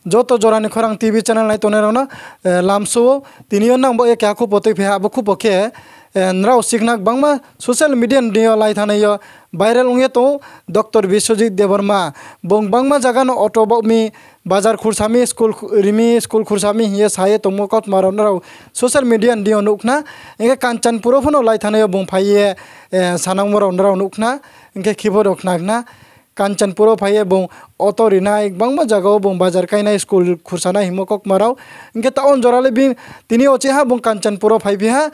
joto jorani khorang TV channel nai tonerona lamso tinion nang bo ek akhu pote phe abo khu pokhe nrao siknak bangma social media dio lai thanayo viral ungye to Dr. Biswajit Debarma bong bangma jaga no auto mi bazar khursami school khursami ye saye tomokot maronrao social media dio nukna inge Kanchanpur phono lai thanayo bong phaiye sanangmoro nrao nukna inge khibor oknagna Kanchanpur phaiye bong auto rina bangma jaga bong bazar kaina school khursana himokok marao inge taon jorale bin tini oche ha bong Kanchanpur phaibiha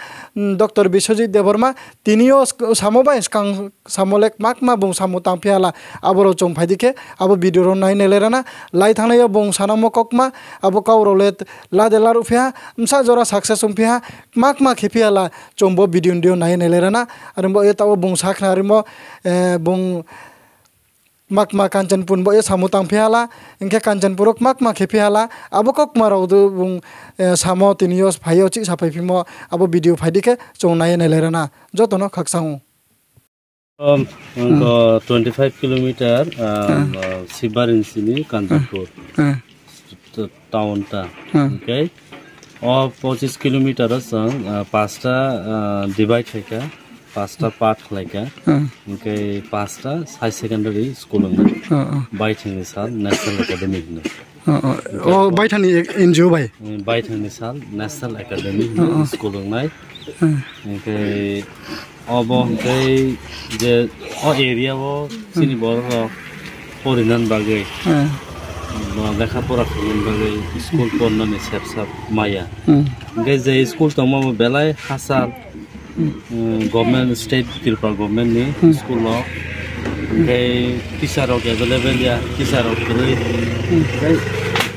Dr. Biswajit Debarma tinio samoba skang samolek makma bong samutang piala aboro chong phaidike abo video ro nai nelerana lai thangnayo bong sanamo kokma abo kawrolet ladelar upha msa jora success umpha makma khipiala chombo video ndio nai nelerana armo etao bong sakhna armo bong makma Kanchanpur bo samutang phiala ingke Kanchanpurok makma khipiala abo kok marau du bung samo tinios phaio chi sapai phimo abo video phaidike chong nai nelerana jotono khaksangu 25 kilometer Sibarin sini Kanchanpur town ta okay और 25 kilometre संग पांचटा divide हैका पांचटा part लाइका इनके पांचटा high secondary school बाइथांनि साल national academy ओ बाइथांनि NGO बाइथांनि साल national academy school नाय इनके अब इनके जे area वो सिनि बर परिनान बागै लेखा पढ़ा खालामनो बागै स्कूल पढ़नानै सेब माया इनके जे स्कूल दंमो बेलाय हासार गवर्नमेंट स्टेट त्रिपुरा गवर्नमेंट नि स्कूल टीचर एवेलेबल या टीचर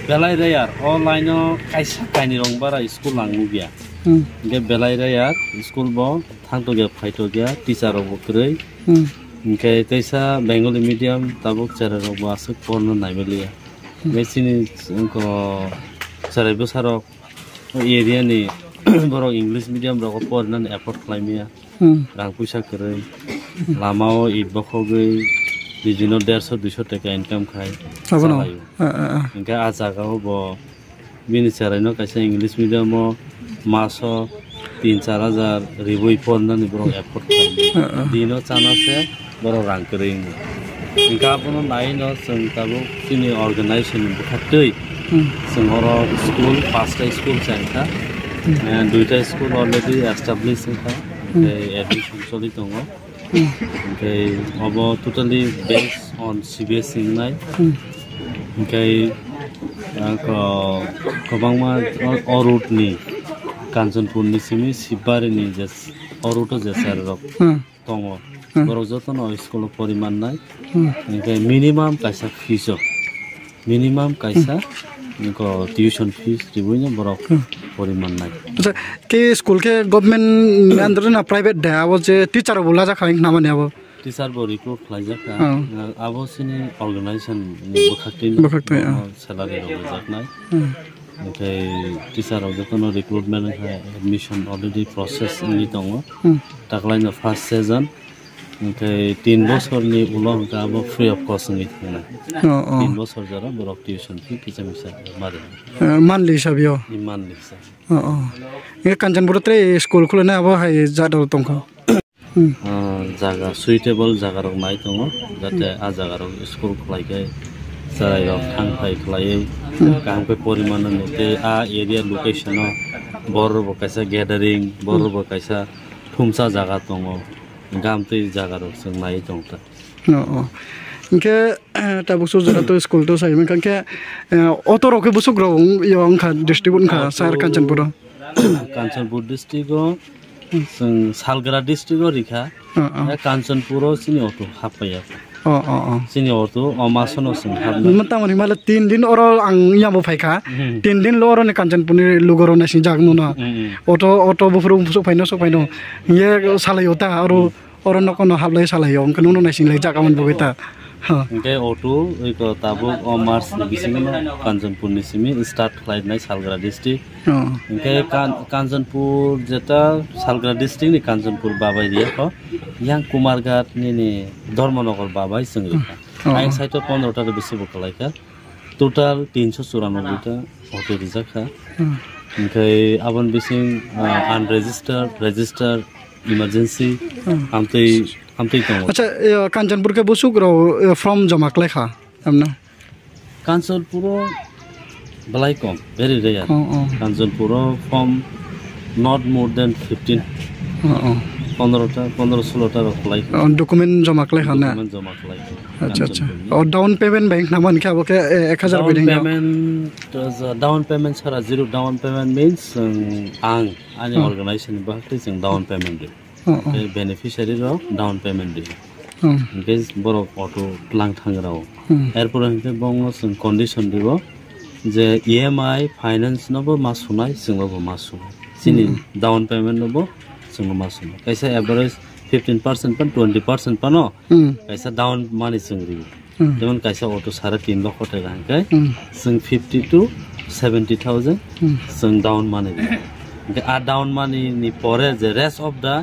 बेलाय यार ऑनलाइन कैसा कानी रंग बारा स्कूल लांगु गया इनके बेलाय यार स्कूल बो थांतो गया फाइतो गया टीचर बकरै इनके तैसा बेंगली मीडियम ताबुक चेरा बासक पढ़नो नायबलिया बेसिनि इनको चराय बोसोराव एरिया नि बर' इंग्लिश मीडियम रखो पढ़नानै एफर्ट खालामिया रां पैसा करै लामाव इट बखगै बिदिनो 150-200 टाका इनकाम खाय सालायो इनका आ जागाव ब बिनि चरायनो कैसे इंग्लिश मीडियम मासो 3-4 हजार रिबुई पढ़नानै बर' एफर्ट खालामिया दिनो चानासे बर' रां करै इनका आपनो नायनो जों ताबो जोंनि अर्गानाइजेशन बखातै जोंहरो स्कूल 5टा स्कूल जायता दुईटा स्कूल अलरेडी एस्टाब्लिश था एडमिशन चलि दङ ओमफ्राय अब टोटली बेस्ड अन सीबीएसई नाय ओमफ्राय गोबांमा अरुटनि काञ्चनपुरनि सिमि सिबारिनि जे अरुट जेसार दङ बर' जतन स्कुल परिमाण नाय ओमफ्राय मिनिमाम कैसा फीस मिनिमाम कैसा इनको ट्यूशन फीस रिबुइनो बर' परिमाण नाय अच्छा के स्कूल के गवर्नमेंट अंदर ना प्राइवेट दे आवो जे टीचर बोला जा खाइन नामा ने आवो टीचर बो रिक्रूट खालाय जाखा आवो सिनि अर्गानाइजेशन बखाक्ति सैलारि रबो जाखनाय ओमफ्राय टीचर आव जतन रिक्रुटमेंट एडमिशन अलरेडी प्रोसेस नि दङ ताकलायनो फर्स्ट सेजन ओमफ्राय 3 बोसोरनि उनाव गाबो फ्री अफ कस्ट नि थांना 3 बोसोर जरा बर' ट्यूशन फी किसा मिसा मारे मानलि हिसाबियो मानलि हिसाब ये काञ्चनपुर त्रे स्कूल खुलना अब हाय जादो तंखो जागा सुइटेबल जागा रक नाय दङ जाते आ जागा रक स्कूल खुलायगै जाय रक थांफाय खुलायै कामके परिमाण नते आ एरिया लोकेशन बर' कैसा गैदरिंग बर' कैसा थुमसा जागा दङ गामते जागा रक जों नाय दंता इनके ताबुसु जरा तो स्कूल तो साइमन काके ऑटो रके बुसु ग्रो यंग खा डिस्ट्रिक्ट खा सार काञ्चनपुर डिस्ट्रिक्ट जों सालग्रा डिस्ट्रिक्ट रिखा काञ्चनपुर सिनि ऑटो हापाया सिनि ऑटो अमासनो जों हाबना मतामनि माला 3 दिन और आं याबो फायखा 3 दिन लरो ने काञ्चनपुरनि लुगरो नासि जागनो ना ऑटो बफरो सो फाइनो ये सालायोता और नकोनो हाबलाय सालायो ओंकनो नासि लाय जागामन बगैता इनके ऑटो एक ताबो मार्च बिसिनो काञ्चनपुरनि सिमि स्टार्ट खालायनाय सालग्रा डिस्ट्रिक्ट इनके काञ्चनपुर जेता सालग्रा डिस्ट्रिक्ट नि काञ्चनपुर बाबाय दिया yang कुमारघाट नि धर्मनगर बाबाय जों आइ साइट 15 टा बेसे बखलायका total 394টা অটো রিজার্ভা ओमफ्राय आबन बिसिं unregistered registered emergency amtei dong আচ্ছা কাঞ্চনপুর কে বসুক রাও ফর্ম জমা লেখা আমনা Kanchanpur balai kom very rare Kanchanpur form not more than 15 15-16টা apply ডকুমেন্ট জমা লেখা না ডকুমেন্ট জমা লেখা আচ্ছা আচ্ছা আর ডাউন পেমেন্ট ব্যাংক নামান কে আবকে 1000 bidding down payment sara zero down payment means ang ani organization bahte jeng down payment de beneficiary ro down payment de guys boro auto lang thangrao erpor hinte bongno sing condition dibo je EMI finance nobo masunai singbo masu sini down payment nobo singbo masu kaisa average 15% pan 20% pano kaisa down money singri যেমন কাইসা auto 3.5 লক্ষ টাকা হাঙ্কাই जों 50 to 70,000 जों down মানি দিই আর down মানি নি পরে যে rest of the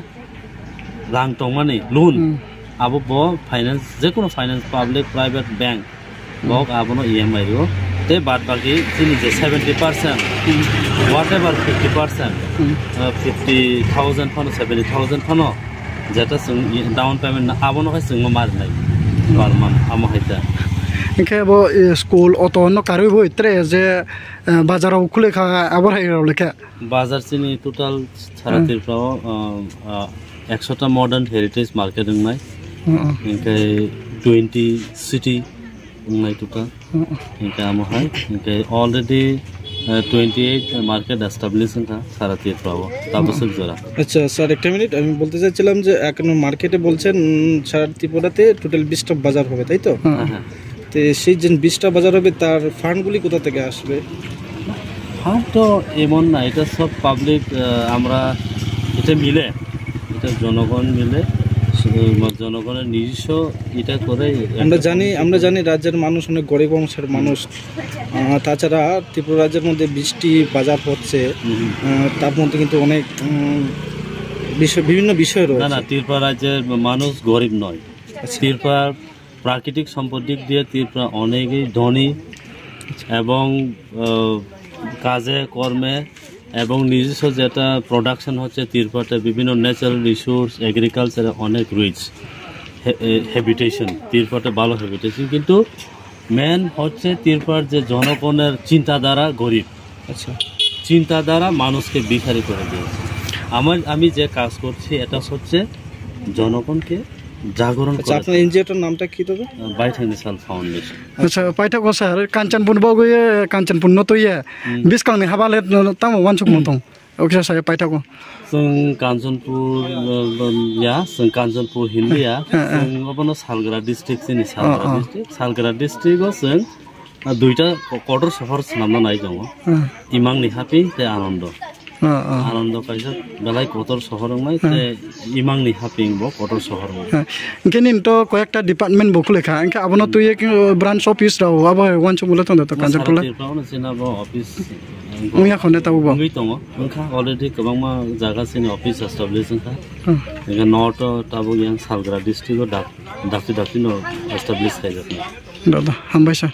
রাং টং মানি লোন আবো ব ফাইনান্স যে কোনো ফাইনান্স পাবলিক প্রাইভেট ব্যাংক বক আবনো ইএমআই রো তে বাদ বাকি যিনি যে 70% হোয়াটএভার 50% 50,000 ফানো 70,000 ফানো যেটা जों ডাউন পেমেন্ট আবনো হয় जों মার নাই পারমান আমহাইতা ইনকে বো স্কুল অটো ন কারই বই ত্রে যে বাজারাও খুলে খা আবার হাইরাও লেখা বাজার চিনি টোটাল ছাড়াতির প্রাও 100টা মডার্ন হেরিটেজ মার্কেট নাই ইনকে 20 সিটি নাই টোটাল ইনকে আমহাই ইনকে অলরেডি 28 মার্কেট এস্টাবলিশন থা ছাড়াতির প্রাও তাবসক জরা আচ্ছা স্যার একটা মিনিট আমি বলতে চাইছিলাম যে এখন মার্কেটে বলছেন ছাড়াতিপুরাতে টোটাল 20টা বাজার হবে তাই তো হ্যাঁ তো সেই যে 20টা বাজার হবে তার ফান্ডগুলি কোথা থেকে আসবে ফান্ড তো এমন না এটা সব পাবলিক আমরা এটা মিলে এটা জনগণ মিলে জনগণের নিজস্ব এটা করে আমরা জানি রাজ্যের মানুষ অনেক গরিব অংশের মানুষ তাছাড়া ত্রিপুরা রাজ্যের মধ্যে 20টি বাজার হচ্ছে তার মধ্যে কিন্তু অনেক বিভিন্ন বিষয় রয়েছে না ত্রিপুরা রাজ্যের মানুষ গরিব নয় ত্রিপুরা প্রাকৃতিক সম্পদ দিক দিয়ে ত্রিপুরা অনেকই ধনী এবং কাজে কর্মে এবং নিজস্ব যেটা প্রোডাকশন হচ্ছে ত্রিপুরাতে বিভিন্ন ন্যাচারাল রিসোর্স এগ্রিকালচারে অনেক রিচ হ্যাবিটেশন ত্রিপুরাতে ভালো হ্যাবিটেশন কিন্তু মেন হচ্ছে ত্রিপুরার যে জনগণের চিন্তাধারা গরিব আচ্ছা চিন্তাধারা মানুষকে ভিখারি করে দিয়েছে আমি যে কাজ করছি এটা হচ্ছে জনগণকে জাগরণ আচ্ছা আপনার এনজিওটার নামটা কি তবে বাইথানিসাল ফাউন্ডেশন আচ্ছা পাইটা গো স্যার কাঞ্চনপুর বগয়ে কাঞ্চনপুর নতইয়া 20 কালনি হাবালে তাম ওয়ানসুক মতং ওকে স্যার পাইটা গো जों काঞ্চনপুর जों काঞ্চনপুর हिन्दिया जों अबनो सालग्रा डिस्ट्रिक्ट जोंनि सालग्रा डिस्ट्रिक्टआव जों दुइटा कटर सहर नामना नाय दङ इमांनि हापि ते आनन्द काइसा बेलाय कटर सहर नाय ते इमांनि हापिं बो कटर सहर इनके तो कयेकटा डिपार्टमेंट बो खुलेखा इनके आबनो तुये ब्रांच ऑफिस राव आबो वानसुक मुला तंद त काঞ্চনপুर जेनाबो ऑफिस उया खने ताबो बो दङ ओंखा अलरेडी गोबांमा जागासिनि ऑफिस एस्टाब्लिशमेन्ट था इनके नॉर्थ ताबो यां सालग्रा डिस्ट्रिक्टआव दाक्ति न एस्टाब्लिश खायजाखै दादा हामबाय सर